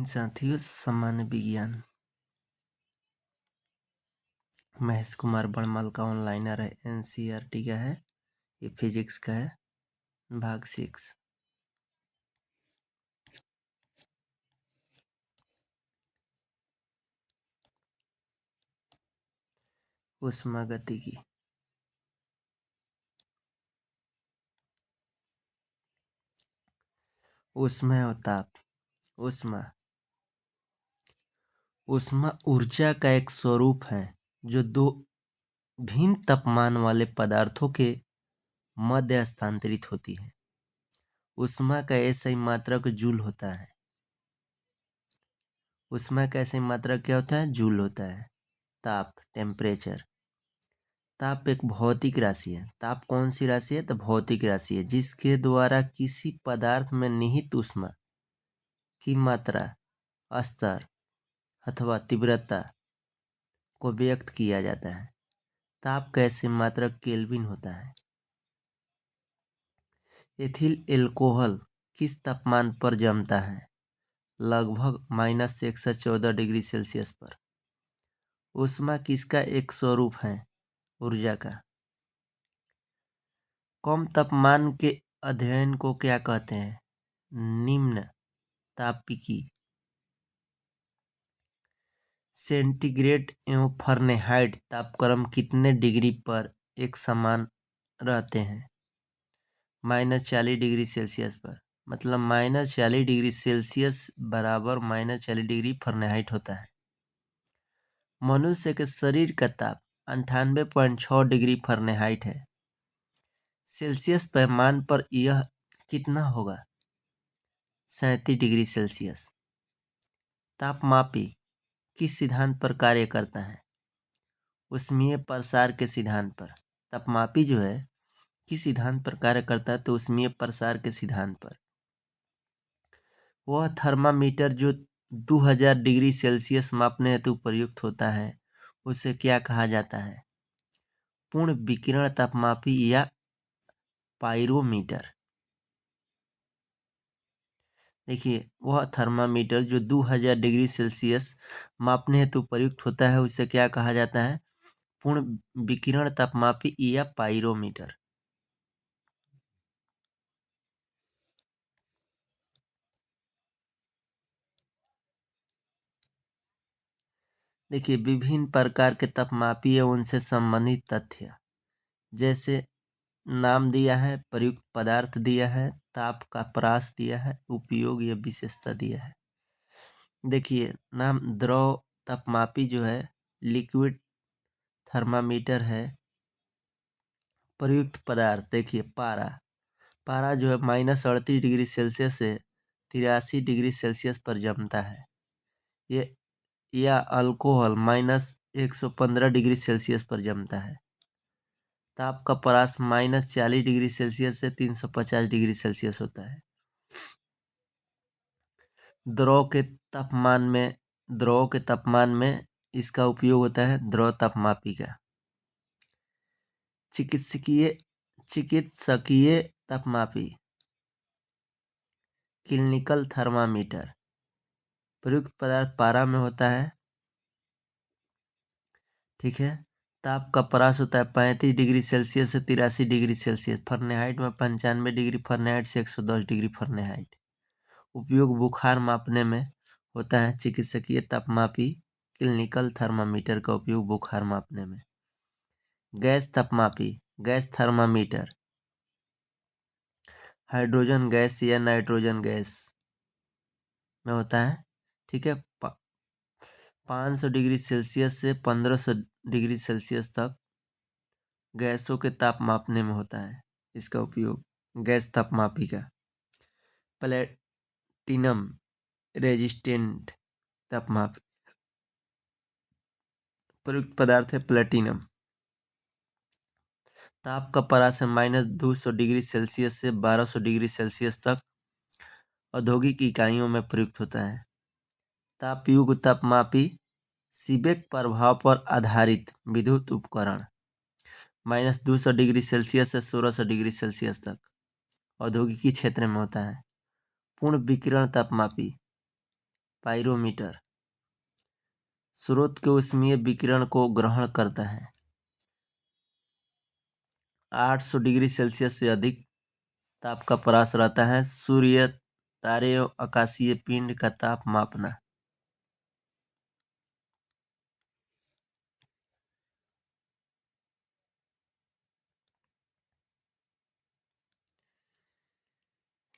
साथियों, सामान्य विज्ञान महेश कुमार बड़मल का ऑनलाइनर है। एनसीईआरटी का है। ये फिजिक्स का है, भाग 6। ऊष्मागतिकी। ऊष्मा और ताप। ऊष्मा ऊर्जा का एक स्वरूप है जो दो भिन्न तापमान वाले पदार्थों के मध्य हस्तांतरित होती है। ऊष्मा का ऐसा ही मात्रक जूल होता है। ऊष्मा का ऐसा ही मात्रक क्या होता है? जूल होता है। ताप, टेम्परेचर। ताप एक भौतिक राशि है। ताप कौन सी राशि है? तो भौतिक राशि है जिसके द्वारा किसी पदार्थ में निहित ऊष्मा की मात्रा, स्तर अथवा तीव्रता को व्यक्त किया जाता है। ताप का ऐसे मात्रक केल्विन होता है। एथिल एल्कोहल किस तापमान पर जमता है? लगभग -114 डिग्री सेल्सियस पर। ऊष्मा किसका एक स्वरूप है? ऊर्जा का। कम तापमान के अध्ययन को क्या कहते हैं? निम्न तापिकी। सेंटीग्रेड एवं फ़ारेनहाइट तापक्रम कितने डिग्री पर एक समान रहते हैं? -40 डिग्री सेल्सियस पर। मतलब -40 डिग्री सेल्सियस बराबर -40 डिग्री फ़ारेनहाइट होता है। मनुष्य के शरीर का ताप 98.6 डिग्री फ़ारेनहाइट है। सेल्सियस पैमाने पर यह कितना होगा? 37 डिग्री सेल्सियस। तापमापी किस सिद्धांत पर कार्य करता है? ऊष्मीय प्रसार के सिद्धांत पर। तापमापी जो है किस सिद्धांत पर कार्य करता है? तो ऊष्मीय प्रसार के सिद्धांत पर। वह थर्मामीटर जो 2000 डिग्री सेल्सियस मापने हेतु प्रयुक्त होता है उसे क्या कहा जाता है? पूर्ण विकिरण तापमापी या पाइरोमीटर। देखिए, वह थर्मामीटर जो 2000 डिग्री सेल्सियस मापने हेतु प्रयुक्त होता है उसे क्या कहा जाता है? पूर्ण विकिरण तापमापी या पाइरोमीटर। देखिए, विभिन्न प्रकार के तापमापी एवं उनसे संबंधित तथ्य, जैसे नाम दिया है, प्रयुक्त पदार्थ दिया है, ताप का परास दिया है, उपयोग या विशेषता दिया है। देखिए, नाम द्रव तापमापी जो है लिक्विड थर्मामीटर है। प्रयुक्त पदार्थ देखिए, पारा जो है -38 डिग्री सेल्सियस से 83 डिग्री सेल्सियस पर जमता है। ये या अल्कोहल -115 डिग्री सेल्सियस पर जमता है। ताप का परास -40 डिग्री सेल्सियस से 350 डिग्री सेल्सियस होता है। द्रव के तापमान में इसका उपयोग होता है द्रव तापमापी का। चिकित्सकीय तापमापी, क्लिनिकल थर्मामीटर। प्रयुक्त पदार्थ पारा में होता है। ठीक है। ताप का परास होता है 35 डिग्री सेल्सियस से 83 डिग्री सेल्सियस। फ़ारेनहाइट में 95 डिग्री फ़ारेनहाइट से 110 डिग्री फ़ारेनहाइट। उपयोग बुखार मापने में होता है। चिकित्सकीय तापमापी क्लिनिकल थर्मामीटर का उपयोग बुखार मापने में। गैस तापमापी, गैस थर्मामीटर, हाइड्रोजन गैस या नाइट्रोजन गैस में होता है। ठीक है। 500 डिग्री सेल्सियस से 1500 डिग्री सेल्सियस तक गैसों के ताप मापने में होता है इसका उपयोग, गैस तापमापी का। प्लेटिनम रेजिस्टेंट तापमापी, प्रयुक्त पदार्थ है प्लेटिनम। ताप का परास है -200 डिग्री सेल्सियस से 1200 डिग्री सेल्सियस तक औद्योगिक इकाइयों में प्रयुक्त होता है। तापयुग तापमापी सीबेक प्रभाव पर आधारित विद्युत उपकरण, -200 डिग्री सेल्सियस से 1600 डिग्री सेल्सियस तक औद्योगिकी क्षेत्र में होता है। पूर्ण विकिरण तापमापी पाइरोमीटर स्रोत के ऊष्मीय विकिरण को ग्रहण करता है। 800 डिग्री सेल्सियस से अधिक ताप का प्रयास रहता है। सूर्य, तारे एवं आकाशीय पिंड का ताप मापना।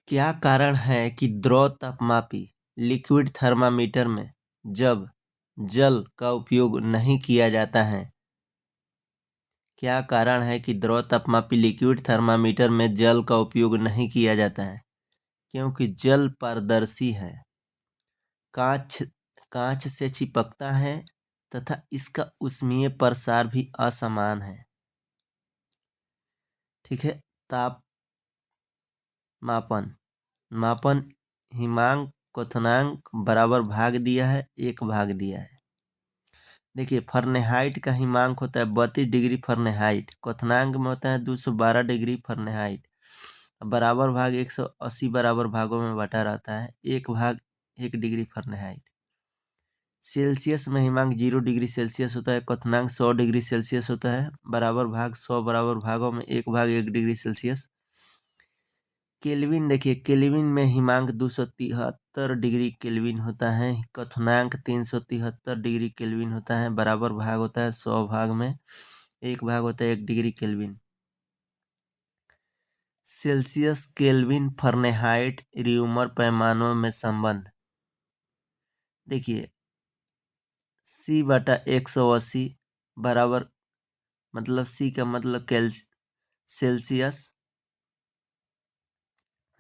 क्या कारण है कि द्रव तापमापी लिक्विड थर्मामीटर में जब जल का उपयोग नहीं किया जाता है? क्या कारण है कि द्रव तापमापी लिक्विड थर्मामीटर में जल का उपयोग नहीं किया जाता है? क्योंकि जल पारदर्शी है, कांच से चिपकता है तथा इसका ऊष्मीय प्रसार भी असमान है। ठीक है। ताप मापन हिमांक क्वथनांक बराबर भाग दिया है, 1 भाग दिया है। देखिए, फahrenheit का हिमांक होता है 32 डिग्री फahrenheit, क्वथनांक में होता है 212 डिग्री फahrenheit। बराबर भाग 180 बराबर भागों में बटा रहता है, 1 भाग 1 डिग्री फahrenheit। सेल्सियस में हिमांक 0 डिग्री सेल्सियस होता है, क्वथनांक 100 डिग्री सेल्सियस होता है। बराबर भाग 100 बराबर भागों में 1 भाग 1 डिग्री सेल्सियस। केल्विन, देखिए केल्विन में हिमांक 273 डिग्री केल्विन होता है, क्वथनांक 373 डिग्री केल्विन होता है। बराबर भाग होता है 100 भाग में 1 भाग होता है 1 डिग्री केल्विन। सेल्सियस, केल्विन, फahrenheit, र्यूमर पैमानों में संबंध। देखिए, C/180 बराबर, मतलब C का मतलब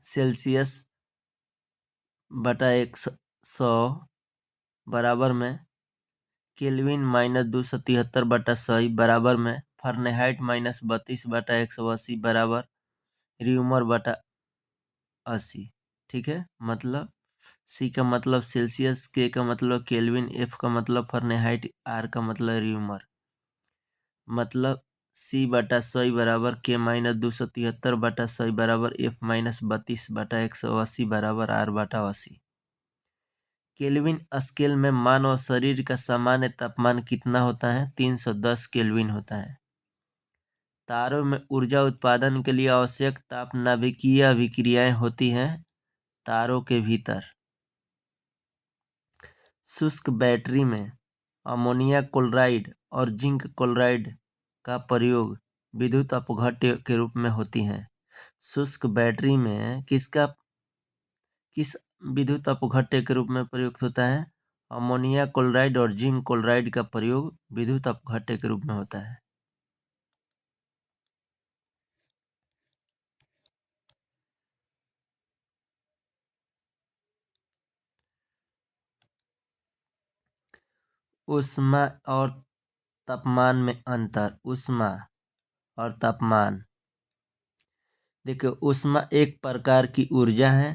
सेल्सियस बटा 100 बराबर में केल्विन -273/100 बराबर में फahrenheit -32/180 बराबर र्यूमर बटा 80। ठीक है। मतलब C का मतलब सेल्सियस, K का मतलब केल्विन, F का मतलब फahrenheit, R का मतलब र्यूमर। मतलब C/100 बराबर K -273/100 बराबर F -32/180 बराबर R/80। केल्विन स्केल में मानव शरीर का सामान्य तापमान कितना होता है? 310 केल्विन होता है। तारों में ऊर्जा उत्पादन के लिए आवश्यक ताप नाभिकीय अभिक्रियाएं होती हैं तारों के भीतर। शुष्क बैटरी में अमोनिया क्लोराइड और जिंक क्लोराइड का प्रयोग विद्युत अपघट्य के रूप में होती हैं। शुष्क बैटरी में किस विद्युत अपघट्य के रूप में प्रयुक्त होता है? अमोनिया क्लोराइड और जिंक क्लोराइड का प्रयोग विद्युत अपघट्य के रूप में होता है। ऊष्मा और तापमान में अंतर। ऊष्मा और तापमान। देखिए, ऊष्मा एक प्रकार की ऊर्जा है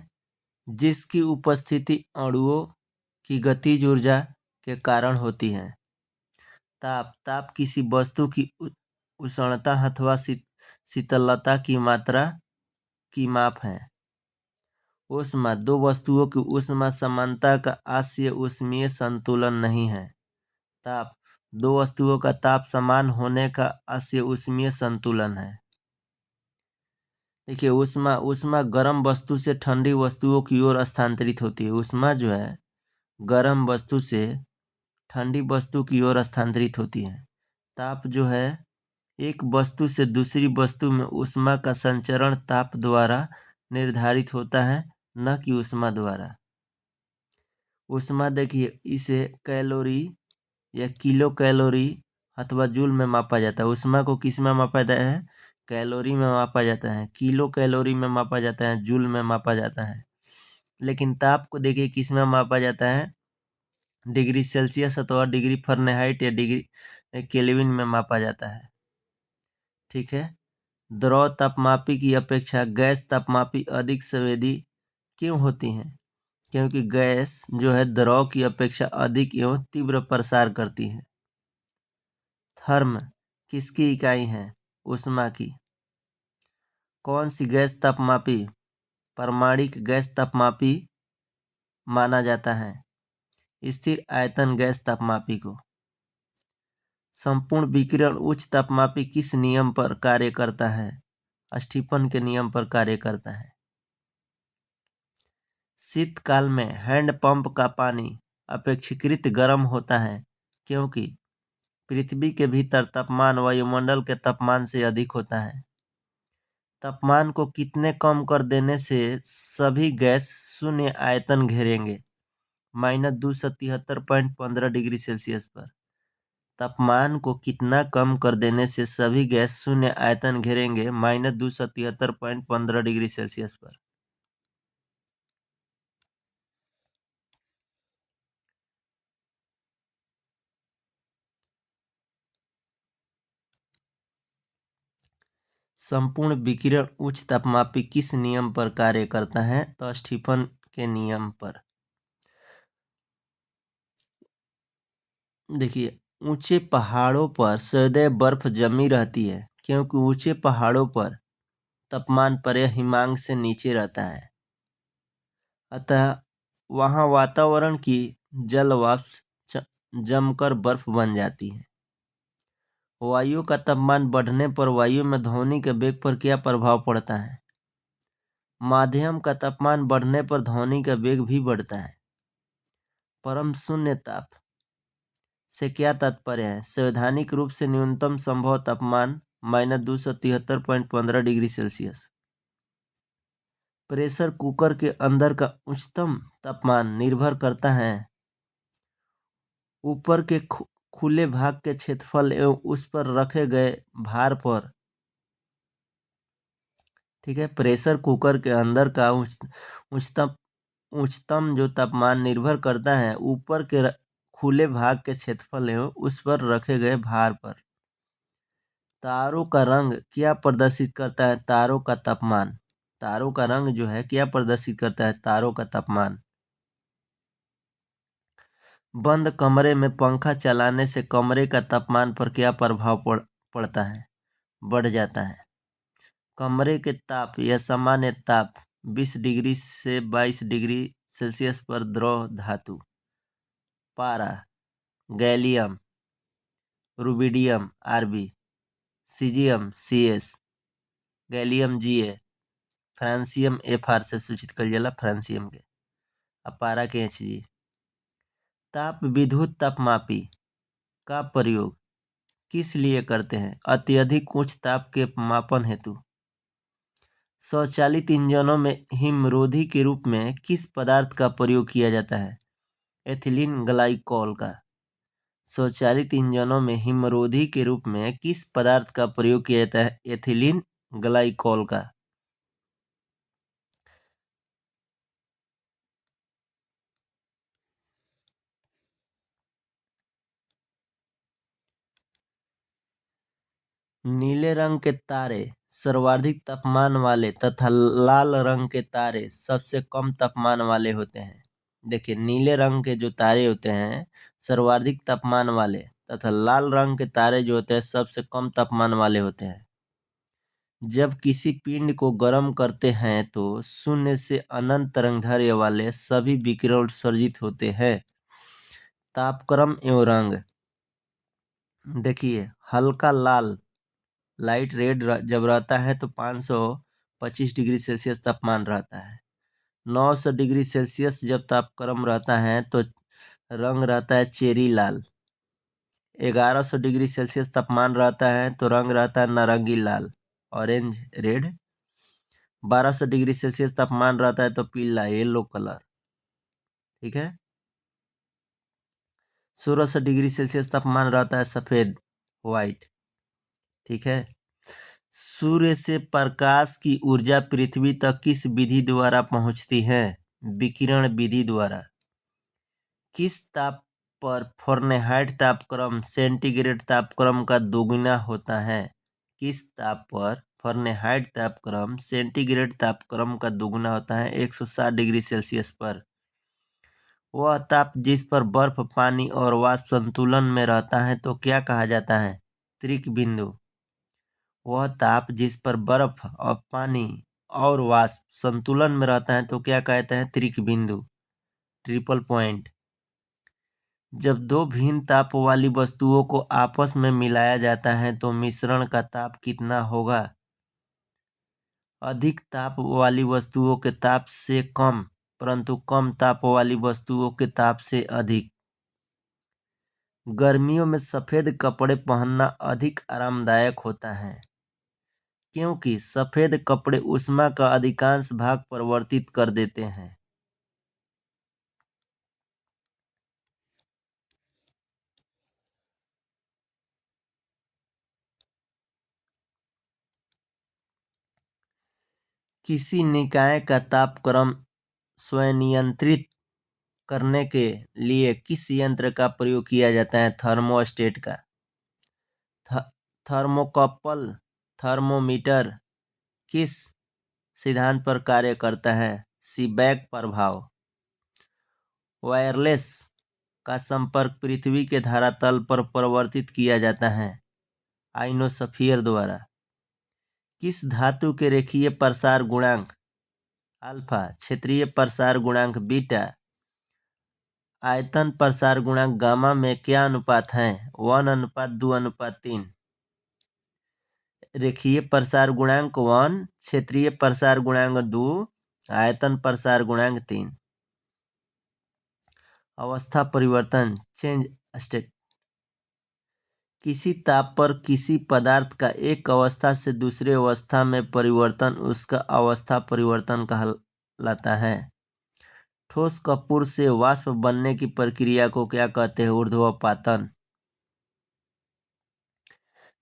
जिसकी उपस्थिति अणुओं की गतिज ऊर्जा के कारण होती है। ताप किसी वस्तु की उष्णता अथवा शीतलता की मात्रा की माप है। ऊष्मा दो वस्तुओं की ऊष्मा समानता का आशय ऊष्मीय संतुलन नहीं है। ताप दो वस्तुओं का ताप समान होने का आशय ऊष्मीय संतुलन है। देखिए, ऊष्मा गर्म वस्तु से ठंडी वस्तुओं की ओर स्थानांतरित होती है। ऊष्मा जो है गर्म वस्तु से ठंडी वस्तु की ओर स्थानांतरित होती है। ताप जो है एक वस्तु से दूसरी वस्तु में ऊष्मा का संचरण ताप द्वारा निर्धारित होता है, न कि ऊष्मा द्वारा। ऊष्मा देखिए, इसे कैलोरी या किलो कैलोरी अथवा जूल में मापा जाता है। ऊष्मा को किस में मापा जाता है? कैलोरी में मापा जाता है, किलो कैलोरी में मापा जाता है, जूल में मापा जाता है। लेकिन ताप को देखिए किस में मापा जाता है? डिग्री सेल्सियस अथवा डिग्री फahrenheit या डिग्री केल्विन में मापा जाता है। ठीक है। द्रव तापमापी की अपेक्षा गैस तापमापी अधिक संवेदी क्यों होती हैं? क्योंकि गैस जो है द्रव की अपेक्षा अधिक एवं तीव्र प्रसार करती है। थर्म किसकी इकाई है? ऊष्मा की। कौन सी गैस तापमापी प्रामाणिक गैस तापमापी माना जाता है? स्थिर आयतन गैस तापमापी को। संपूर्ण विकिरण उच्च तापमापी किस नियम पर कार्य करता है? स्टीफन के नियम पर कार्य करता है। शीतकाल में हैंडपंप का पानी अपेक्षाकृत गर्म होता है क्योंकि पृथ्वी के भीतर तापमान वायुमंडल के तापमान से अधिक होता है। तापमान को कितने कम कर देने से सभी गैस शून्य आयतन घेरेंगे? -273.15 डिग्री सेल्सियस पर। तापमान को कितना कम कर देने से सभी गैस शून्य आयतन घेरेंगे? -273.15 डिग्री सेल्सियस पर। संपूर्ण विकिरण उच्च तापमापी किस नियम पर कार्य करता है? तो स्टीफन के नियम पर। देखिए, ऊंचे पहाड़ों पर सदैव बर्फ जमी रहती है क्योंकि ऊंचे पहाड़ों पर तापमान प्रायः हिमांक से नीचे रहता है, अतः वहां वातावरण की जल वाष्प जमकर बर्फ बन जाती है। वायु का तापमान बढ़ने पर वायु में ध्वनि के वेग पर क्या प्रभाव पड़ता है? माध्यम का तापमान बढ़ने पर ध्वनि का वेग भी बढ़ता है। परम शून्य ताप से क्या तात्पर्य है? सैद्धांतिक रूप से न्यूनतम संभव तापमान -273.15 डिग्री सेल्सियस। प्रेशर कुकर के अंदर का उच्चतम तापमान निर्भर करता है ऊपर के खुले भाग के क्षेत्रफल एवं उस पर रखे गए भार पर। ठीक है, प्रेशर कुकर के अंदर का उच्चतम जो तापमान निर्भर करता है ऊपर के खुले भाग के क्षेत्रफल एवं उस पर रखे गए भार पर। तारों का रंग क्या प्रदर्शित करता है? तारों का तापमान। तारों का रंग जो है क्या प्रदर्शित करता है? तारों का तापमान। बंद कमरे में पंखा चलाने से कमरे का तापमान पर क्या प्रभाव पड़ता है? बढ़ जाता है। कमरे के ताप या सामान्य ताप 20 डिग्री से 22 डिग्री सेल्सियस पर द्रव धातु पारा, gallium, rubidium Rb, caesium Cs, gallium Ga, francium Fr से सूचित कल जाला फ्रांसियम के, पारा के Hg। ताप विद्युत तापमापी का प्रयोग किस लिए करते हैं? अत्यधिक उच्च ताप के मापन हेतु। स्वचालित इंजनों में हिमरोधी के रूप में किस पदार्थ का प्रयोग किया जाता है? एथिलीन ग्लाइकोल का। स्वचालित इंजनों में हिमरोधी के रूप में किस पदार्थ का प्रयोग किया जाता है? एथिलीन ग्लाइकोल का। नीले रंग के तारे सर्वाधिक तापमान वाले तथा लाल रंग के तारे सबसे कम तापमान वाले होते हैं। देखिए, नीले रंग के जो तारे होते हैं सर्वाधिक तापमान वाले तथा लाल रंग के तारे जो होते हैं सबसे कम तापमान वाले होते हैं। जब किसी पिंड को गर्म करते हैं तो शून्य से अनंत तरंगदैर्घ्य वाले सभी विकिरण उत्सर्जित होते हैं। तापक्रम एवं रंग। देखिए, हल्का लाल लाइट रेड जब रहता है तो 525 डिग्री सेल्सियस तापमान रहता है। 900 डिग्री सेल्सियस जब तापक्रम रहता है तो रंग रहता है चेरी लाल। 1100 डिग्री सेल्सियस तापमान रहता है तो रंग रहता है नारंगी लाल, ऑरेंज रेड। 1200 डिग्री सेल्सियस तापमान रहता है तो पीला येलो कलर। ठीक है। 1600 डिग्री सेल्सियस तापमान रहता है सफेद व्हाइट। ठीक है। सूर्य से प्रकाश की ऊर्जा पृथ्वी तक किस विधि द्वारा पहुंचती है? विकिरण विधि द्वारा। किस ताप पर फ़ारेनहाइट तापक्रम सेंटीग्रेड तापक्रम का दोगुना होता है? किस ताप पर फ़ारेनहाइट तापक्रम सेंटीग्रेड तापक्रम का दोगुना होता है? 160 डिग्री सेल्सियस पर। वह ताप जिस पर बर्फ, पानी और वाष्प संतुलन में रहता है तो क्या कहा जाता है? त्रिक बिंदु। वह ताप जिस पर बर्फ और पानी और वाष्प संतुलन में रहता है तो क्या कहते हैं? त्रिक बिंदु, ट्रिपल पॉइंट। जब दो भिन्न ताप वाली वस्तुओं को आपस में मिलाया जाता है तो मिश्रण का ताप कितना होगा? अधिक ताप वाली वस्तुओं के ताप से कम, परंतु कम ताप वाली वस्तुओं के ताप से अधिक। गर्मियों में सफेद कपड़े पहनना अधिक आरामदायक होता है क्योंकि सफेद कपड़े ऊष्मा का अधिकांश भाग परिवर्तित कर देते हैं। किसी निकाय का तापक्रम स्वनियंत्रित करने के लिए किस यंत्र का प्रयोग किया जाता है? थर्मोस्टेट का। थर्मोकपल थर्मोमीटर किस सिद्धांत पर कार्य करता है? सीबेक प्रभाव। वायरलेस का संपर्क पृथ्वी के धरातल पर परिवर्तित किया जाता है आइनोस्फीयर द्वारा। किस धातु के रेखीय प्रसार गुणांक अल्फा, क्षेत्रीय प्रसार गुणांक बीटा, आयतन प्रसार गुणांक गामा में क्या अनुपात है? 1:2:3। रेखीय प्रसार गुणांक 1, क्षेत्रीय प्रसार गुणांक 2, आयतन प्रसार गुणांक 3। अवस्था परिवर्तन चेंज स्टेट। किसी ताप पर किसी पदार्थ का एक अवस्था से दूसरे अवस्था में परिवर्तन उसका अवस्था परिवर्तन कहलाता है। ठोस कपूर से वाष्प बनने की प्रक्रिया को क्या कहते हैं? ऊर्ध्वपातन।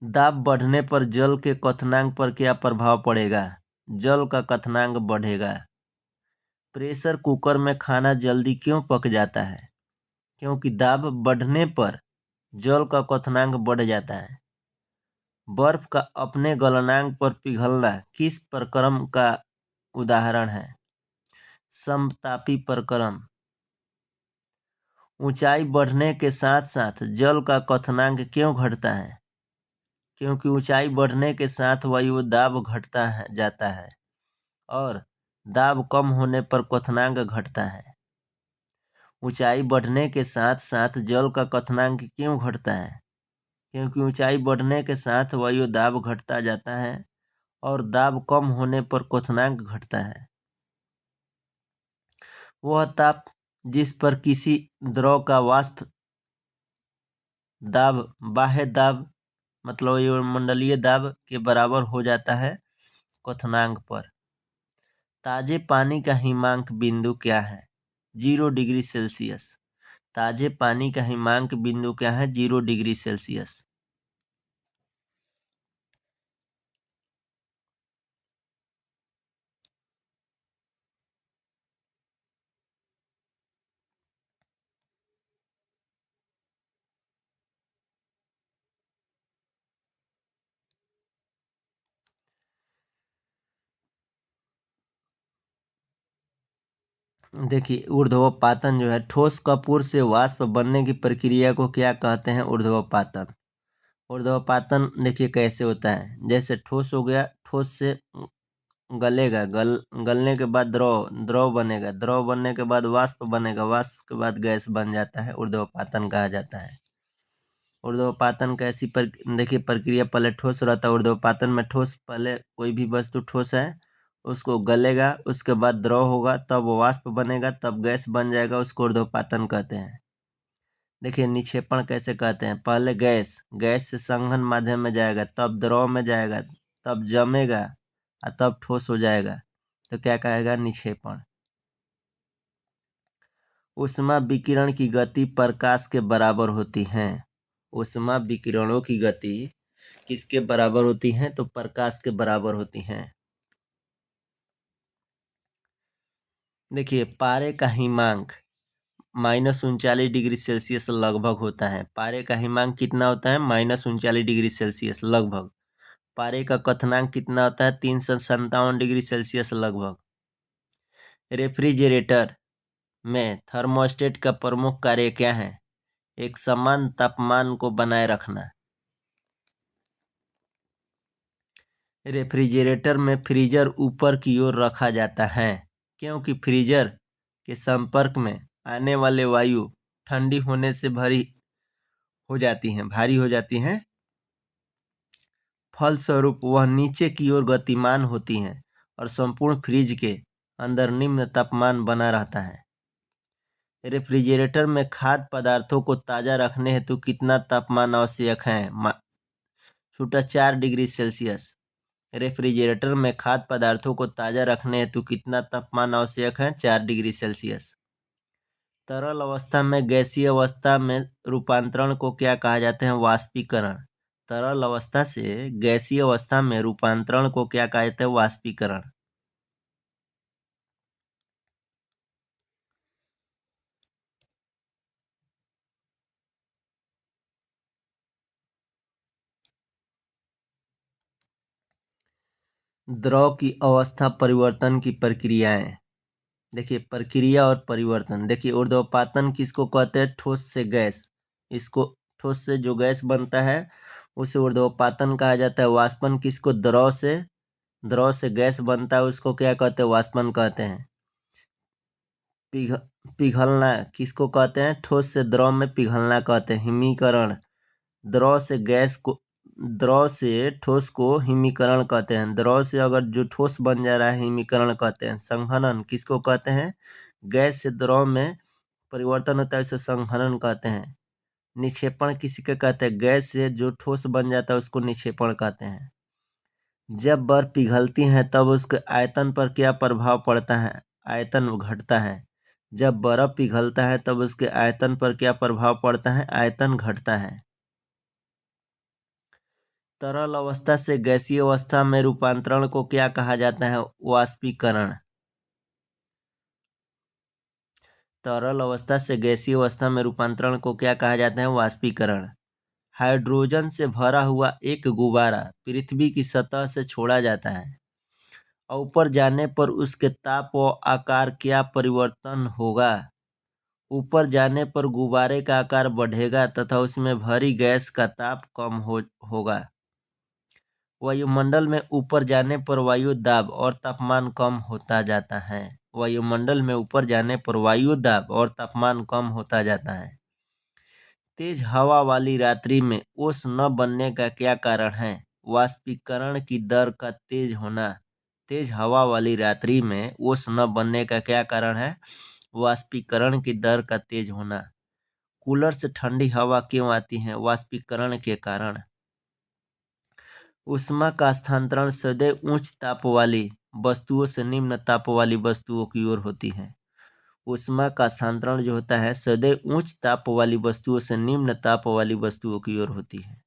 दाब बढ़ने पर जल के क्वथनांक पर क्या प्रभाव पड़ेगा? जल का क्वथनांक बढ़ेगा। प्रेशर कुकर में खाना जल्दी क्यों पक जाता है? क्योंकि दाब बढ़ने पर जल का क्वथनांक बढ़ जाता है। बर्फ का अपने गलनांक पर पिघलना किस प्रक्रम का उदाहरण है? समतापी प्रक्रम। ऊंचाई बढ़ने के साथ साथ जल का क्वथनांक क्यों घटता है? क्योंकि ऊंचाई बढ़ने के साथ वायु दाब घटता जाता है और दाब कम होने पर क्वथनांक घटता है। ऊंचाई बढ़ने के साथ साथ जल का क्वथनांक क्यों घटता है? क्योंकि ऊंचाई बढ़ने के साथ वायु दाब घटता जाता है और दाब कम होने पर क्वथनांक घटता है। वह ताप जिस पर किसी द्रव का वाष्प दाब बाह्य दाब मतलब वायुमंडलीय दाब के बराबर हो जाता है क्वथनांक पर। ताजे पानी का हिमांक बिंदु क्या है? 0 डिग्री सेल्सियस। ताजे पानी का हिमांक बिंदु क्या है? 0 डिग्री सेल्सियस। देखिए, ऊर्ध्वपातन जो है, ठोस कपूर से वाष्प बनने की प्रक्रिया को क्या कहते हैं? ऊर्ध्वपातन। ऊर्ध्वपातन देखिए कैसे होता है। जैसे ठोस हो गया, ठोस से गलेगा, गलने के बाद द्रव बनेगा, द्रव बनने के बाद वाष्प बनेगा, वाष्प के बाद गैस बन जाता है, ऊर्ध्वपातन कहा जाता है। ऊर्ध्वपातन का ऐसी देखिए प्रक्रिया, पहले ठोस रहता है। ऊर्ध्वपातन में ठोस, पहले कोई भी वस्तु ठोस है उसको गलेगा, उसके बाद द्रव होगा, तब वाष्प बनेगा, तब गैस बन जाएगा, उसको ऊर्ध्वपातन कहते हैं। देखिए निक्षेपण कैसे कहते हैं। पहले गैस से संघन माध्यम में जाएगा, तब द्रव में जाएगा, तब जमेगा और तब ठोस हो जाएगा, तो क्या कहेगा? निक्षेपण। ऊष्मा विकिरण की गति प्रकाश के बराबर होती है। ऊष्मा विकिरणों की गति किसके बराबर होती है? तो प्रकाश के बराबर होती हैं। देखिए, पारे का हिमांक -39 डिग्री सेल्सियस लगभग होता है। पारे का हिमांक कितना होता है? -39 डिग्री सेल्सियस लगभग। पारे का क्वथनांक कितना होता है? 357 डिग्री सेल्सियस लगभग। रेफ्रिजरेटर में थर्मोस्टेट का प्रमुख कार्य क्या है? एक समान तापमान को बनाए रखना। रेफ्रिजरेटर में फ्रीजर ऊपर की ओर रखा जाता है क्योंकि फ्रीजर के संपर्क में आने वाले वायु ठंडी होने से भारी हो जाती हैं। फलस्वरूप वह नीचे की ओर गतिमान होती हैं और संपूर्ण फ्रिज के अंदर निम्न तापमान बना रहता है। रेफ्रिजरेटर में खाद्य पदार्थों को ताज़ा रखने हेतु कितना तापमान आवश्यक है? छूटा 4 डिग्री सेल्सियस। रेफ्रिजरेटर में खाद्य पदार्थों को ताज़ा रखने हेतु कितना तापमान आवश्यक है? 4 डिग्री सेल्सियस। तरल अवस्था में गैसीय अवस्था में रूपांतरण को क्या कहा जाता है? वाष्पीकरण। तरल अवस्था से गैसीय अवस्था में रूपांतरण को क्या कहा जाता है? वाष्पीकरण। द्रव की अवस्था परिवर्तन की प्रक्रियाएं। देखिए, प्रक्रिया और परिवर्तन। देखिए, ऊर्ध्वपातन किसको कहते हैं? ठोस से गैस। इसको ठोस से जो गैस बनता है उसे ऊर्ध्वपातन कहा जाता है। वाष्पन किसको? द्रव से गैस बनता है उसको क्या कहते हैं? वाष्पन कहते हैं। पिघलना किसको कहते हैं? ठोस से द्रव में पिघलना कहते हैं। हिमीकरण, द्रव से ठोस को हिमीकरण कहते हैं। द्रव से अगर जो ठोस बन जा रहा है हिमीकरण कहते हैं। संघनन किसको कहते हैं? गैस से द्रव में परिवर्तन होता है उसे संघनन कहते हैं। निक्षेपण किसी के कहते हैं? गैस से जो ठोस बन जाता है उसको निक्षेपण कहते हैं। जब बर्फ पिघलती है तब उसके आयतन पर क्या प्रभाव पड़ता है? आयतन घटता है। जब बर्फ पिघलता है तब उसके आयतन पर क्या प्रभाव पड़ता है? आयतन घटता है। तरल अवस्था से गैसीय अवस्था में रूपांतरण को क्या कहा जाता है? वाष्पीकरण। तरल अवस्था से गैसीय अवस्था में रूपांतरण को क्या कहा जाता है? वाष्पीकरण। हाइड्रोजन से भरा हुआ एक गुब्बारा पृथ्वी की सतह से छोड़ा जाता है और ऊपर जाने पर उसके ताप व आकार क्या परिवर्तन होगा? ऊपर जाने पर गुब्बारे का आकार बढ़ेगा तथा उसमें भरी गैस का ताप कम होगा। वायुमंडल में ऊपर जाने पर वायु दाब और तापमान कम होता जाता है। वायुमंडल में ऊपर जाने पर वायु दाब और तापमान कम होता जाता है। तेज हवा वाली रात्रि में ओस न बनने का क्या कारण है? वाष्पीकरण की दर का तेज होना। तेज हवा वाली रात्रि में ओस न बनने का क्या कारण है? वाष्पीकरण की दर का तेज होना। कूलर से ठंडी हवा क्यों आती है? वाष्पीकरण के कारण। ऊष्मा का स्थानांतरण सदैव उच्च ताप वाली वस्तुओं से निम्न ताप वाली वस्तुओं की ओर होती है। ऊष्मा का स्थानांतरण जो होता है सदैव उच्च ताप वाली वस्तुओं से निम्न ताप वाली वस्तुओं की ओर होती है।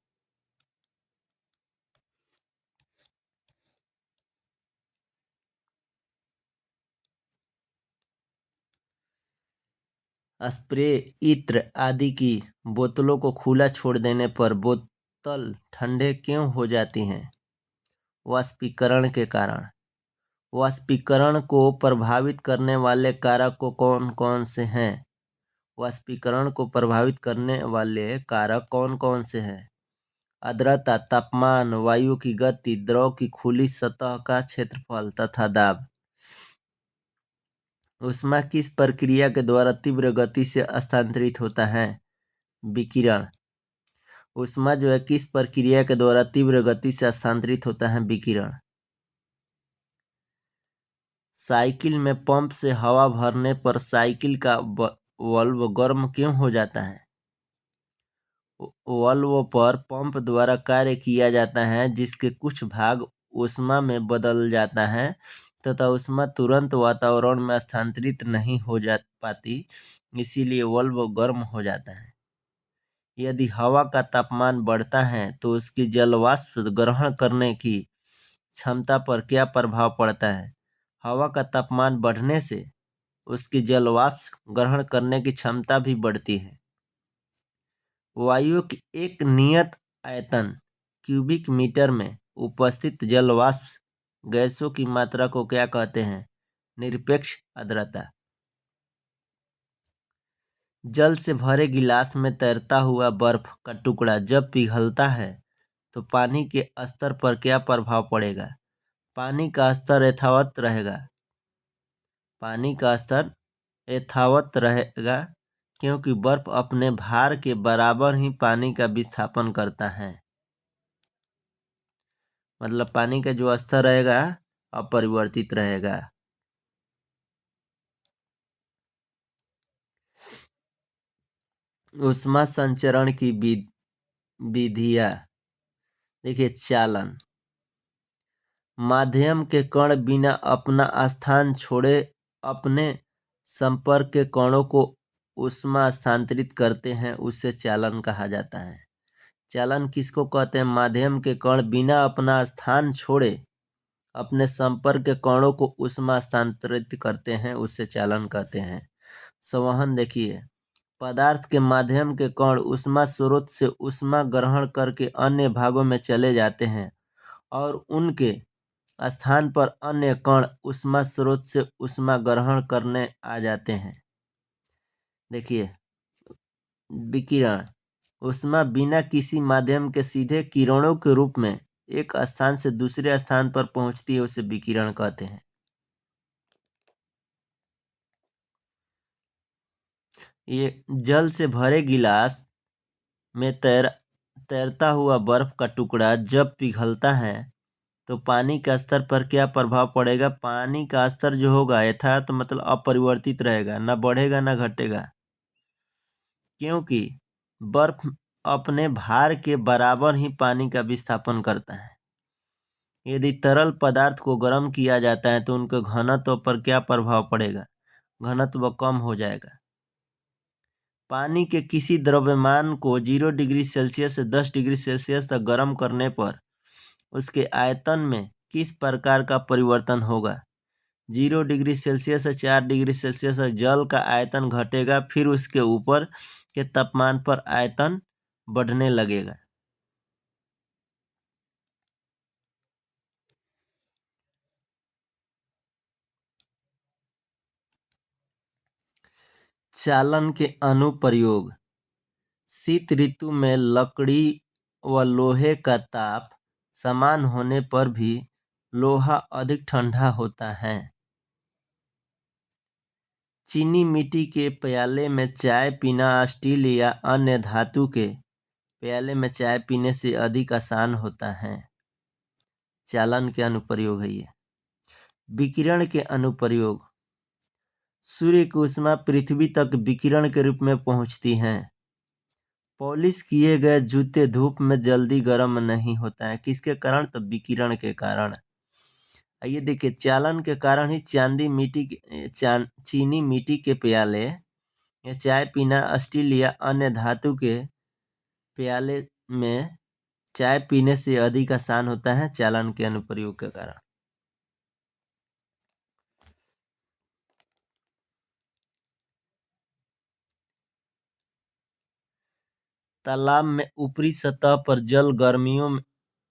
स्प्रे, इत्र आदि की बोतलों को खुला छोड़ देने पर बोतल ठंडे क्यों हो जाती हैं? वाष्पीकरण के कारण। वाष्पीकरण को प्रभावित करने वाले कारक को कौन कौन से हैं? वाष्पीकरण को प्रभावित करने वाले कारक कौन कौन से हैं? आर्द्रता, तापमान, वायु की गति, द्रव की खुली सतह का क्षेत्रफल तथा दाब। ऊष्मा किस प्रक्रिया के द्वारा तीव्र गति से स्थानांतरित होता है? विकिरण। ऊष्मा जो है किस प्रक्रिया के द्वारा तीव्र गति से स्थानांतरित होता है? विकिरण। साइकिल में पंप से हवा भरने पर साइकिल का वाल्व गर्म क्यों हो जाता है? वाल्व पर पंप द्वारा कार्य किया जाता है जिसके कुछ भाग ऊष्मा में बदल जाता है तथा ऊष्मा तुरंत वातावरण में स्थानांतरित नहीं हो जा पाती, इसीलिए वाल्व गर्म हो जाता है। यदि हवा का तापमान बढ़ता है तो उसकी जल वाष्प ग्रहण करने की क्षमता पर क्या प्रभाव पड़ता है? हवा का तापमान बढ़ने से उसकी जल वाष्प ग्रहण करने की क्षमता भी बढ़ती है। वायु की एक नियत आयतन क्यूबिक मीटर में उपस्थित जल वाष्प गैसों की मात्रा को क्या कहते हैं? निरपेक्ष आर्द्रता। जल से भरे गिलास में तैरता हुआ बर्फ का टुकड़ा जब पिघलता है तो पानी के स्तर पर क्या प्रभाव पड़ेगा? पानी का स्तर यथावत रहेगा। पानी का स्तर यथावत रहेगा क्योंकि बर्फ अपने भार के बराबर ही पानी का विस्थापन करता है। मतलब पानी का जो स्तर रहेगा अपरिवर्तित रहेगा। ऊष्मा संचरण की विधियां देखिए। चालन, माध्यम के कण बिना अपना स्थान छोड़े अपने संपर्क के कणों को ऊष्मा स्थानांतरित करते हैं, उसे चालन कहा जाता है। चालन किसको कहते हैं? माध्यम के कण बिना अपना स्थान छोड़े अपने संपर्क के कणों को ऊष्मा स्थानांतरित करते हैं, उसे चालन कहते हैं। संवहन देखिए, पदार्थ के माध्यम के कण ऊष्मा स्रोत से ऊष्मा ग्रहण करके अन्य भागों में चले जाते हैं और उनके स्थान पर अन्य कण ऊष्मा स्रोत से ऊष्मा ग्रहण करने आ जाते हैं। देखिए, विकिरण, ऊष्मा बिना किसी माध्यम के सीधे किरणों के रूप में एक स्थान से दूसरे स्थान पर पहुंचती है, उसे विकिरण कहते हैं। ये जल से भरे गिलास में तैरता हुआ बर्फ का टुकड़ा जब पिघलता है तो पानी के स्तर पर क्या प्रभाव पड़ेगा? पानी का स्तर जो होगा यथार्थ मतलब अपरिवर्तित रहेगा, ना बढ़ेगा ना घटेगा, क्योंकि बर्फ अपने भार के बराबर ही पानी का विस्थापन करता है। यदि तरल पदार्थ को गर्म किया जाता है तो उनके घनत्व पर क्या प्रभाव पड़ेगा? घनत्व कम हो जाएगा। पानी के किसी द्रव्यमान को 0 डिग्री सेल्सियस से 10 डिग्री सेल्सियस तक गर्म करने पर उसके आयतन में किस प्रकार का परिवर्तन होगा? 0 डिग्री सेल्सियस से 4 डिग्री सेल्सियस तक जल का आयतन घटेगा, फिर उसके ऊपर के तापमान पर आयतन बढ़ने लगेगा। चालन के अनुप्रयोग। शीत ऋतु में लकड़ी व लोहे का ताप समान होने पर भी लोहा अधिक ठंडा होता है। चीनी मिट्टी के प्याले में चाय पीना स्टील या अन्य धातु के प्याले में चाय पीने से अधिक आसान होता है। चालन के अनुप्रयोग है ये। विकिरण के अनुप्रयोग। सूर्य की ऊष्मा पृथ्वी तक विकिरण के रूप में पहुंचती है। पॉलिश किए गए जूते धूप में जल्दी गर्म नहीं होता है, किसके कारण? तो विकिरण के कारण। आइए देखिए, चालन के कारण ही चीनी मिट्टी के प्याले या चाय पीना स्टील या अन्य धातु के प्याले में चाय पीने से अधिक आसान होता है, चालन के अनुप्रयोग के कारण। तालाब में ऊपरी सतह पर जल गर्मियों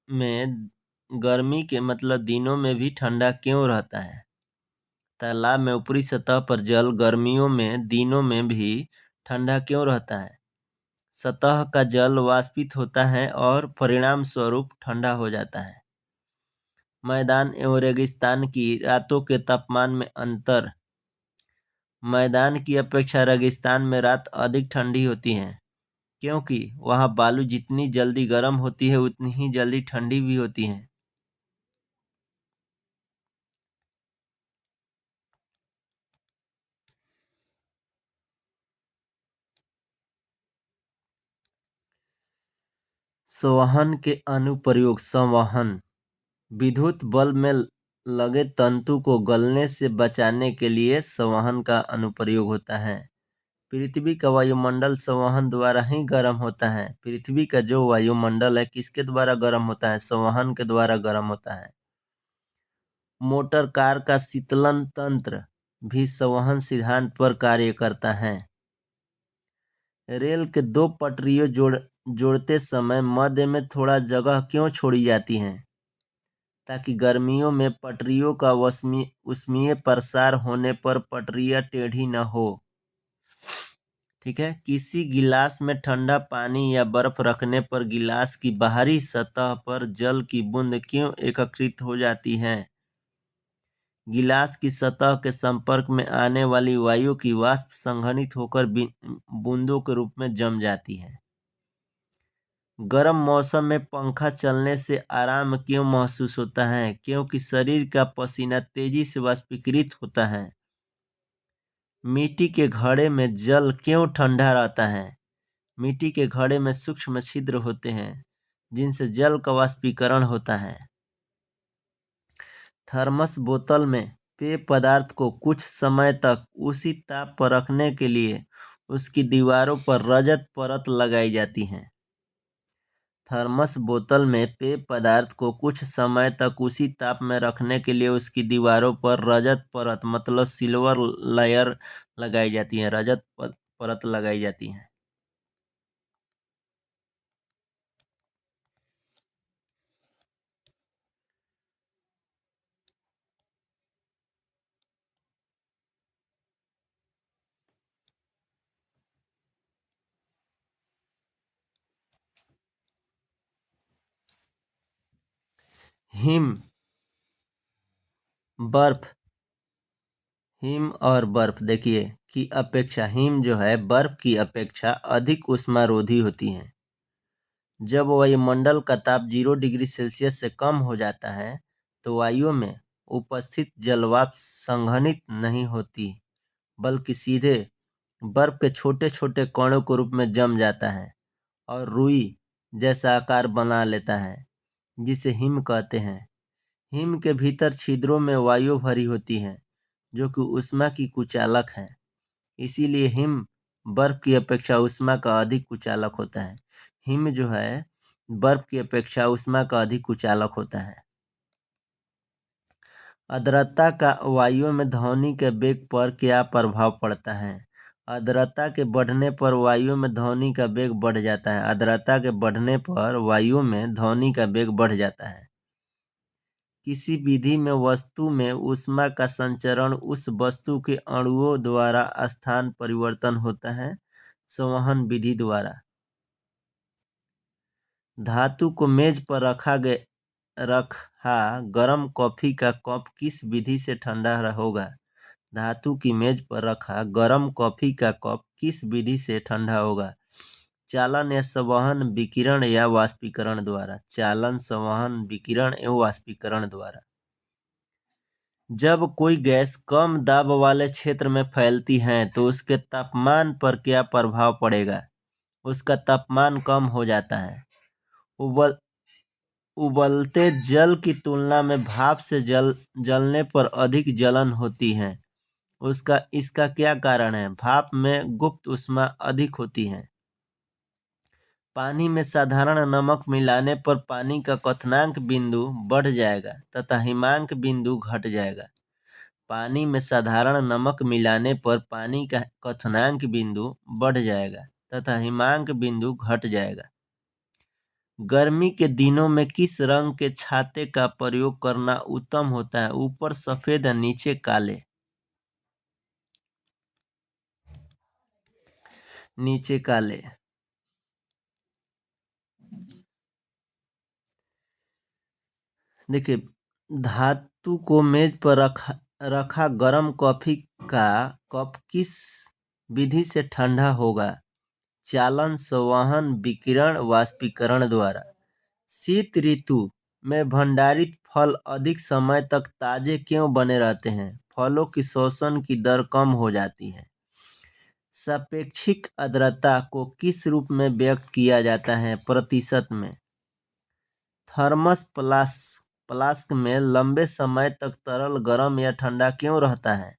में गर्मी के मतलब दिनों में भी ठंडा क्यों रहता है? तालाब में ऊपरी सतह पर जल गर्मियों में दिनों में भी ठंडा क्यों रहता है? सतह का जल वाष्पित होता है और परिणाम स्वरूप ठंडा हो जाता है। मैदान एवं रेगिस्तान की रातों के तापमान में अंतर। मैदान की अपेक्षा रेगिस्तान में रात अधिक ठंडी होती है, क्योंकि वहाँ बालू जितनी जल्दी गर्म होती है उतनी ही जल्दी ठंडी भी होती है। संवहन के अनुप्रयोग। संवहन, विद्युत बल्ब में लगे तंतु को गलने से बचाने के लिए संवहन का अनुप्रयोग होता है। पृथ्वी का वायुमंडल संवहन द्वारा ही गर्म होता है। पृथ्वी का जो वायुमंडल है किसके द्वारा गर्म होता है? संवहन के द्वारा गर्म होता है। मोटर कार का शीतलन तंत्र भी संवहन सिद्धांत पर कार्य करता है। रेल के दो पटरियों जोड़ते समय मध्य में थोड़ा जगह क्यों छोड़ी जाती है? ताकि गर्मियों में पटरियों का उष्मीय प्रसार होने पर पटरियां टेढ़ी न हो। ठीक है। किसी गिलास में ठंडा पानी या बर्फ रखने पर गिलास की बाहरी सतह पर जल की बूंद क्यों एकत्रित हो जाती है? गिलास की सतह के संपर्क में आने वाली वायु की वाष्प संघनित होकर बूंदों के रूप में जम जाती है। गर्म मौसम में पंखा चलने से आराम क्यों महसूस होता है? क्योंकि शरीर का पसीना तेजी से वाष्पीकृत होता है। मिट्टी के घड़े में जल क्यों ठंडा रहता है? मिट्टी के घड़े में सूक्ष्म छिद्र होते हैं जिनसे जल का वाष्पीकरण होता है। थर्मस बोतल में पेय पदार्थ को कुछ समय तक उसी ताप पर रखने के लिए उसकी दीवारों पर रजत परत लगाई जाती है। थर्मस बोतल में पेय पदार्थ को कुछ समय तक उसी ताप में रखने के लिए उसकी दीवारों पर रजत परत मतलब सिल्वर लेयर लगाई जाती है, रजत परत लगाई जाती है। हिम बर्फ हिम और बर्फ देखिए की अपेक्षा हिम जो है बर्फ की अपेक्षा अधिक उष्मारोधी होती है। जब वायुमंडल का ताप 0 डिग्री सेल्सियस से कम हो जाता है तो वायु में उपस्थित जलवाष्प संघनित नहीं होती बल्कि सीधे बर्फ के छोटे छोटे कणों के रूप में जम जाता है और रुई जैसा आकार बना लेता है जिसे हिम कहते हैं। हिम के भीतर छिद्रों में वायु भरी होती है जो कि ऊष्मा की कुचालक है। इसीलिए हिम बर्फ की अपेक्षा ऊष्मा का अधिक कुचालक होता है। हिम जो है बर्फ की अपेक्षा ऊष्मा का अधिक कुचालक होता है। आर्द्रता का वायु में ध्वनि के वेग पर क्या प्रभाव पड़ता है? आर्द्रता के बढ़ने पर वायु में ध्वनि का वेग बढ़ जाता है। आर्द्रता के बढ़ने पर वायु में ध्वनि का वेग बढ़ जाता है। किसी विधि में वस्तु में ऊष्मा का संचरण उस वस्तु के अणुओं द्वारा स्थान परिवर्तन होता है संवहन विधि द्वारा। धातु को मेज पर रखा गर्म कॉफी का कप किस विधि से ठंडा होगा? धातु की मेज पर रखा गर्म कॉफी का कप किस विधि से ठंडा होगा? चालन या संवहन विकिरण या वाष्पीकरण द्वारा। चालन संवहन विकिरण एवं वाष्पीकरण द्वारा। जब कोई गैस कम दाब वाले क्षेत्र में फैलती है तो उसके तापमान पर क्या प्रभाव पड़ेगा? उसका तापमान कम हो जाता है। उबलते जल की तुलना में भाप से जलने पर अधिक जलन होती है। इसका क्या कारण है? भाप में गुप्त ऊष्मा अधिक होती है। पानी में साधारण नमक मिलाने पर पानी का क्वथनांक बिंदु बढ़ जाएगा तथा हिमांक बिंदु घट जाएगा। पानी में साधारण नमक मिलाने पर पानी का क्वथनांक बिंदु बढ़ जाएगा तथा हिमांक बिंदु घट जाएगा। गर्मी के दिनों में किस रंग के छाते का प्रयोग करना उत्तम होता है? ऊपर सफेद और नीचे काले। नीचे काले। देखिए धातु को मेज पर रखा गर्म कॉफी का कप किस विधि से ठंडा होगा? चालन संवहन विकिरण वाष्पीकरण द्वारा। शीत ऋतु में भंडारित फल अधिक समय तक ताजे क्यों बने रहते हैं? फलों की शोषण की दर कम हो जाती है। सापेक्षिक आर्द्रता को किस रूप में व्यक्त किया जाता है? प्रतिशत में। थर्मस फ्लास्क में लंबे समय तक तरल गर्म या ठंडा क्यों रहता है?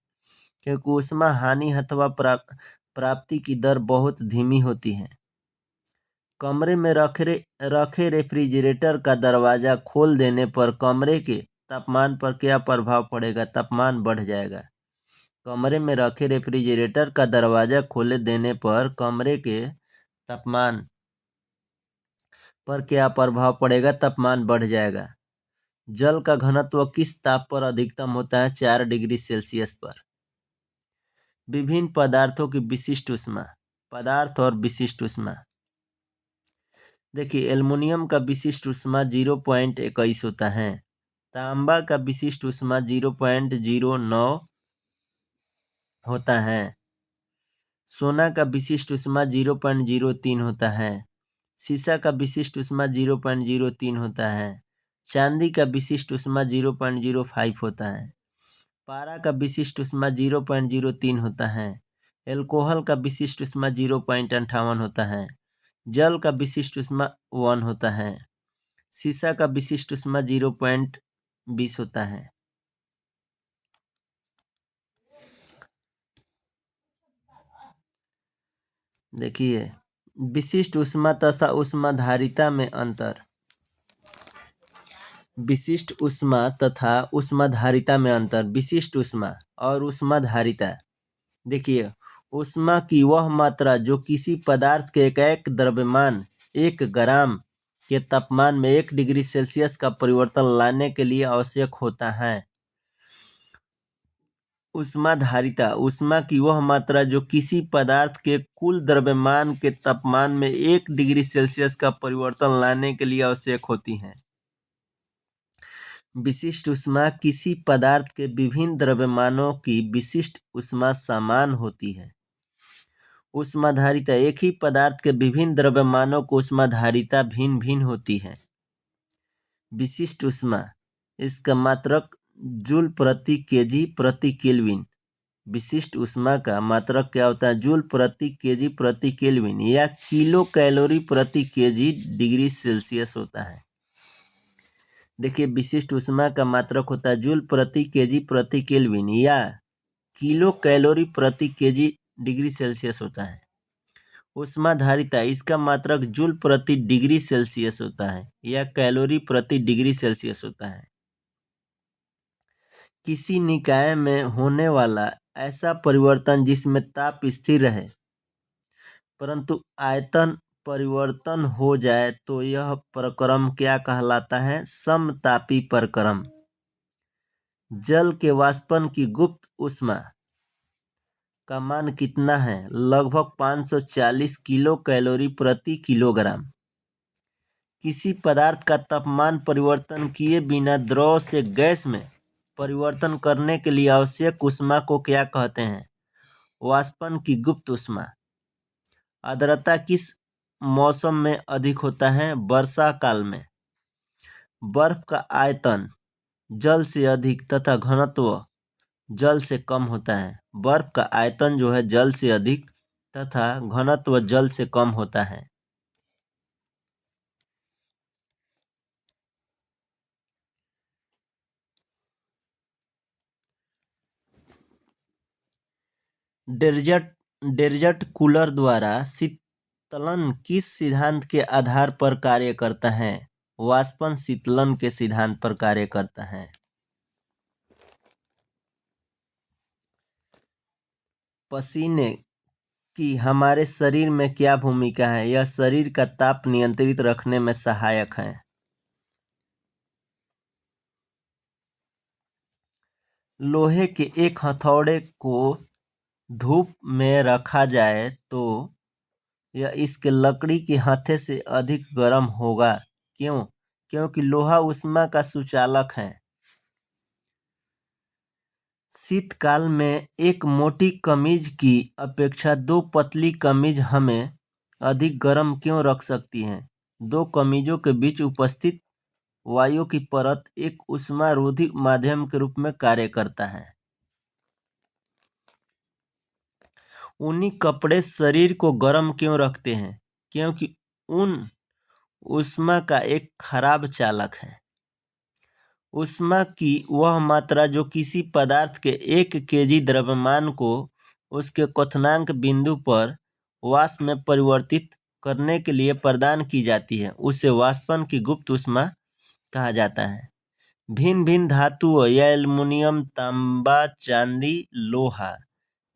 क्योंकि ऊष्मा हानि अथवा प्राप्ति की दर बहुत धीमी होती है। कमरे में रखे रेफ्रिजरेटर का दरवाजा खोल देने पर कमरे के तापमान पर क्या प्रभाव पड़ेगा? तापमान बढ़ जाएगा। कमरे में रखे रेफ्रिजरेटर का दरवाजा खोले देने पर कमरे के तापमान पर क्या प्रभाव पड़ेगा? तापमान बढ़ जाएगा। जल का घनत्व किस ताप पर अधिकतम होता है? 4 डिग्री सेल्सियस पर। विभिन्न पदार्थों की विशिष्ट ऊष्मा। पदार्थ और विशिष्ट ऊष्मा। देखिए एल्युमिनियम का विशिष्ट ऊष्मा 0.21 होता है तांबा का विशिष्ट ऊष्मा 0.09 होता है। सोना का विशिष्ट ऊष्मा 0.03 होता है। सीसा का विशिष्ट ऊष्मा 0.03 होता है। चांदी का विशिष्ट ऊष्मा 0.05 होता है। पारा का विशिष्ट ऊष्मा 0.03 होता है। एल्कोहल का विशिष्ट ऊष्मा 0.58 होता है। जल का विशिष्ट ऊष्मा 1 होता है। सीसा का विशिष्ट ऊष्मा 0.20 होता है। देखिए, विशिष्ट ऊष्मा तथा ऊष्माधारिता में अंतर। विशिष्ट ऊष्मा तथा ऊष्माधारिता में अंतर। विशिष्ट ऊष्मा और ऊष्माधारिता। देखिए, ऊष्मा की वह मात्रा जो किसी पदार्थ के एक द्रव्यमान 1 ग्राम के तापमान में 1 डिग्री सेल्सियस का परिवर्तन लाने के लिए आवश्यक होता है। ऊष्माधारिता, ऊष्मा की वह मात्रा जो किसी पदार्थ के कुल द्रव्यमान के तापमान में 1 डिग्री सेल्सियस का परिवर्तन लाने के लिए आवश्यक होती है। विशिष्ट ऊष्मा किसी पदार्थ के विभिन्न द्रव्यमानों की विशिष्ट ऊष्मा समान होती है। ऊष्माधारिता, एक ही पदार्थ के विभिन्न द्रव्यमानों को ऊष्माधारिता भिन्न भिन्न होती है। विशिष्ट ऊष्मा, इसका मात्रक जूल प्रति केजी प्रति केल्विन। विशिष्ट ऊष्मा का मात्रक क्या होता है? जूल प्रति केजी प्रति केल्विन या किलो कैलोरी प्रति केजी डिग्री सेल्सियस होता है। देखिए, विशिष्ट ऊष्मा का मात्रक होता है जूल प्रति केजी प्रति केल्विन या किलो कैलोरी प्रति केजी डिग्री सेल्सियस होता है। ऊष्माधारिता, इसका मात्रक जूल प्रति डिग्री सेल्सियस होता है या कैलोरी प्रति डिग्री सेल्सियस होता है। किसी निकाय में होने वाला ऐसा परिवर्तन जिसमें ताप स्थिर रहे परंतु आयतन परिवर्तन हो जाए तो यह प्रक्रम क्या कहलाता है? समतापी प्रक्रम। जल के वाष्पन की गुप्त ऊष्मा का मान कितना है? लगभग 540 किलो कैलोरी प्रति किलोग्राम। किसी पदार्थ का तापमान परिवर्तन किए बिना द्रव से गैस में परिवर्तन करने के लिए आवश्यक ऊष्मा को क्या कहते हैं? वाष्पन की गुप्त ऊष्मा। आर्द्रता किस मौसम में अधिक होता है? वर्षा काल में। बर्फ का आयतन जल से अधिक तथा घनत्व जल से कम होता है। बर्फ का आयतन जो है जल से अधिक तथा घनत्व जल से कम होता है। डेजर्ट कूलर द्वारा शीतलन किस सिद्धांत के आधार पर कार्य करता है? वाष्पन शीतलन के सिद्धांत पर कार्य करता है। पसीने की हमारे शरीर में क्या भूमिका है? यह शरीर का ताप नियंत्रित रखने में सहायक है। लोहे के एक हथौड़े को धूप में रखा जाए तो यह इसके लकड़ी के हत्थे से अधिक गर्म होगा। क्यों? क्योंकि लोहा ऊष्मा का सुचालक है। शीतकाल में एक मोटी कमीज की अपेक्षा 2 पतली कमीज हमें अधिक गर्म क्यों रख सकती हैं? 2 कमीजों के बीच उपस्थित वायु की परत एक ऊष्मारोधी माध्यम के रूप में कार्य करता है। ऊनी कपड़े शरीर को गर्म क्यों रखते हैं? क्योंकि ऊन ऊष्मा का एक खराब चालक है। ऊष्मा की वह मात्रा जो किसी पदार्थ के 1 केजी द्रव्यमान को उसके क्वथनांक बिंदु पर वाष्प में परिवर्तित करने के लिए प्रदान की जाती है उसे वाष्पन की गुप्त ऊष्मा कहा जाता है। भिन्न भिन्न धातुओं या एल्युमिनियम, तांबा, चांदी, लोहा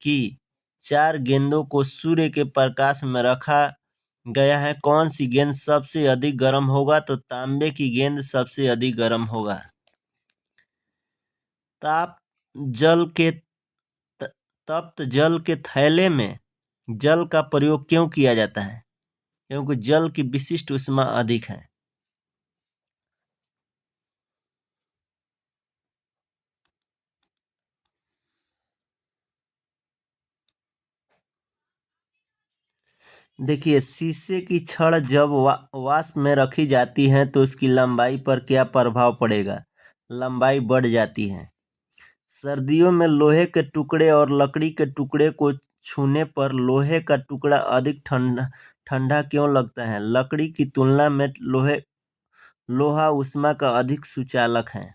की 4 गेंदों को सूर्य के प्रकाश में रखा गया है। कौन सी गेंद सबसे अधिक गर्म होगा? तो तांबे की गेंद सबसे अधिक गर्म होगा। तप्त जल के थैले में जल का प्रयोग क्यों किया जाता है? क्योंकि जल की विशिष्ट ऊष्मा अधिक है। देखिए, शीशे की छड़ जब वाष्प में रखी जाती है तो उसकी लंबाई पर क्या प्रभाव पड़ेगा? लंबाई बढ़ जाती है। सर्दियों में लोहे के टुकड़े और लकड़ी के टुकड़े को छूने पर लोहे का टुकड़ा अधिक ठंडा ठंडा क्यों लगता है? लकड़ी की तुलना में लोहा ऊष्मा का अधिक सुचालक है।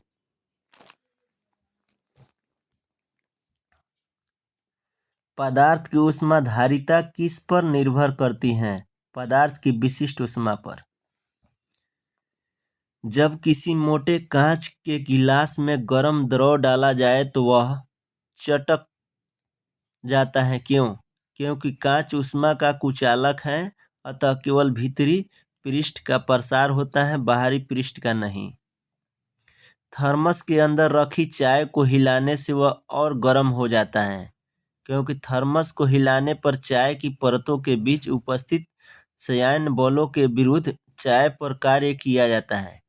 पदार्थ की ऊष्माधारिता किस पर निर्भर करती है? पदार्थ की विशिष्ट ऊष्मा पर। जब किसी मोटे कांच के गिलास में गर्म द्रव डाला जाए तो वह चटक जाता है, क्यों? क्योंकि कांच ऊष्मा का कुचालक है, अतः केवल भीतरी पृष्ठ का प्रसार होता है, बाहरी पृष्ठ का नहीं। थर्मस के अंदर रखी चाय को हिलाने से वह और गर्म हो जाता है, क्योंकि थर्मस को हिलाने पर चाय की परतों के बीच उपस्थित संयन बलों के विरुद्ध चाय पर कार्य किया जाता है,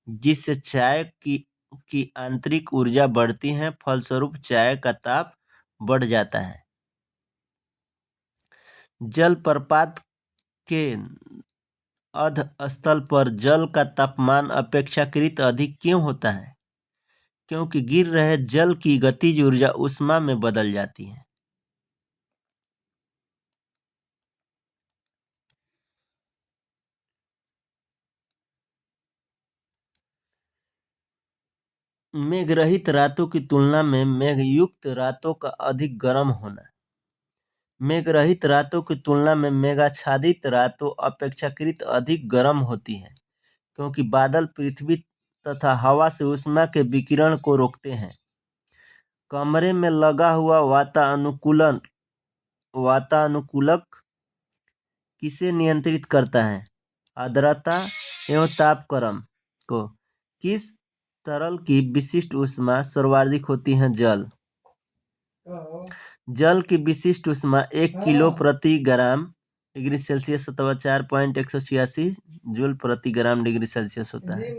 जिससे चाय की आंतरिक ऊर्जा बढ़ती है, फलस्वरूप चाय का ताप बढ़ जाता है। जलप्रपात के अधस्थल पर जल का तापमान अपेक्षाकृत अधिक क्यों होता है? क्योंकि गिर रहे जल की गतिज ऊर्जा ऊष्मा में बदल जाती है। मेघरहित रातों की तुलना में मेघयुक्त रातों का अधिक गर्म होना। मेघरहित रातों की तुलना में मेघाच्छादित रातों अपेक्षाकृत अधिक गर्म होती हैं, क्योंकि बादल पृथ्वी तथा हवा से ऊष्मा के विकिरण को रोकते हैं। कमरे में लगा हुआ वातानुकूलक किसे नियंत्रित करता है? आर्द्रता एवं तापक्रम को। किस तरल की विशिष्ट ऊष्मा सर्वाधिक होती है? जल। जल की विशिष्ट ऊष्मा 1 किलो प्रति ग्राम डिग्री सेल्सियस अथवा 4.186 जूल प्रति ग्राम डिग्री सेल्सियस होता है।